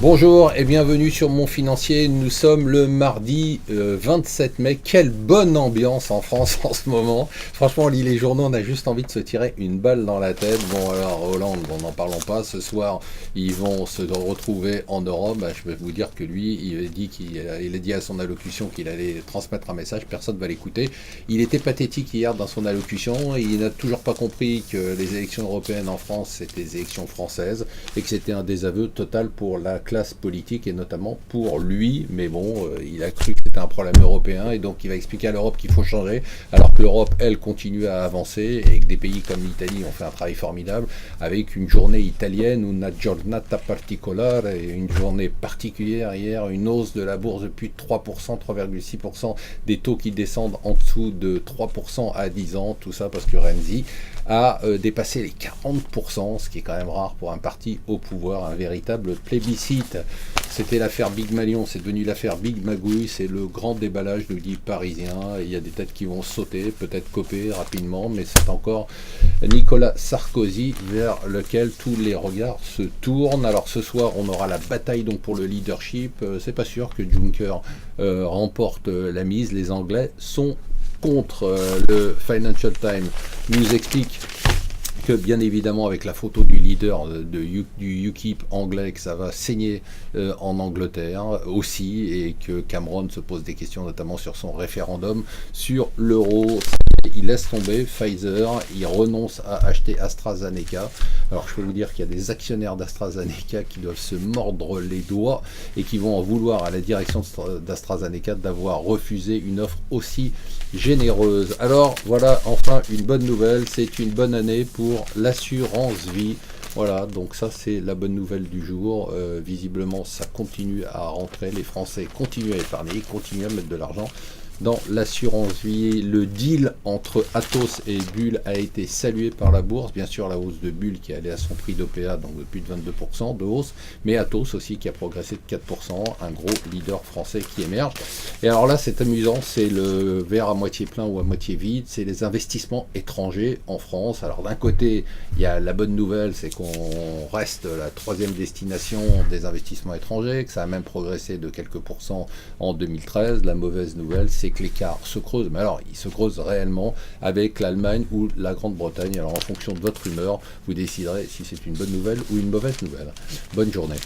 Bonjour et bienvenue sur Mon Financier. Nous sommes le mardi 27 mai. Quelle bonne ambiance en France en ce moment. Franchement, on lit les journaux, on a juste envie de se tirer une balle dans la tête. Bon, alors Hollande, bon, n'en parlons pas. Ce soir, ils vont se retrouver en Europe. Bah, je vais vous dire que lui, il a dit à son allocution qu'il allait transmettre un message. Personne ne va l'écouter. Il était pathétique hier dans son allocution. Il n'a toujours pas compris que les élections européennes en France, c'était des élections françaises et que c'était un désaveu total pour la classe politique et notamment pour lui, mais bon, il a cru que c'était un problème européen et donc il va expliquer à l'Europe qu'il faut changer, alors que l'Europe, elle, continue à avancer et que des pays comme l'Italie ont fait un travail formidable avec une journée italienne, una giornata particolare, et une journée particulière hier, une hausse de la bourse de plus de 3%, 3,6%, des taux qui descendent en dessous de 3% à 10 ans, tout ça parce que Renzi a dépassé les 40%, ce qui est quand même rare pour un parti au pouvoir, un véritable plébiscite. C'était l'affaire Big Malion, c'est devenu l'affaire Big Magouille, c'est le grand déballage, nous dit Parisien. Il y a des têtes qui vont sauter, peut-être coper rapidement, mais c'est encore Nicolas Sarkozy vers lequel tous les regards se tournent. Alors ce soir, on aura la bataille donc pour le leadership. C'est pas sûr que Juncker remporte la mise. Les Anglais sont contre. Le Financial Times nous explique que bien évidemment avec la photo du leader du UKIP anglais, que ça va saigner en Angleterre aussi, et que Cameron se pose des questions notamment sur son référendum sur l'euro. Il laisse tomber Pfizer, il renonce à acheter AstraZeneca. Alors je peux vous dire qu'il y a des actionnaires d'AstraZeneca qui doivent se mordre les doigts et qui vont en vouloir à la direction d'AstraZeneca d'avoir refusé une offre aussi généreuse. Alors voilà, enfin une bonne nouvelle, c'est une bonne année pour l'assurance vie. Voilà, donc ça c'est la bonne nouvelle du jour. Visiblement ça continue à rentrer, les Français continuent à épargner, continuent à mettre de l'argent dans l'assurance vie. Le deal entre Atos et Bull a été salué par la bourse. Bien sûr, la hausse de Bull qui allait à son prix d'OPA, donc de plus de 22% de hausse, mais Atos aussi qui a progressé de 4%, un gros leader français qui émerge. Et alors là, c'est amusant, c'est le verre à moitié plein ou à moitié vide, c'est les investissements étrangers en France. Alors d'un côté, il y a la bonne nouvelle, c'est qu'on reste la troisième destination des investissements étrangers, que ça a même progressé de quelques pourcents en 2013. La mauvaise nouvelle, c'est que l'écart se creuse, mais alors il se creuse réellement avec l'Allemagne ou la Grande-Bretagne. Alors en fonction de votre humeur, vous déciderez si c'est une bonne nouvelle ou une mauvaise nouvelle. Bonne journée.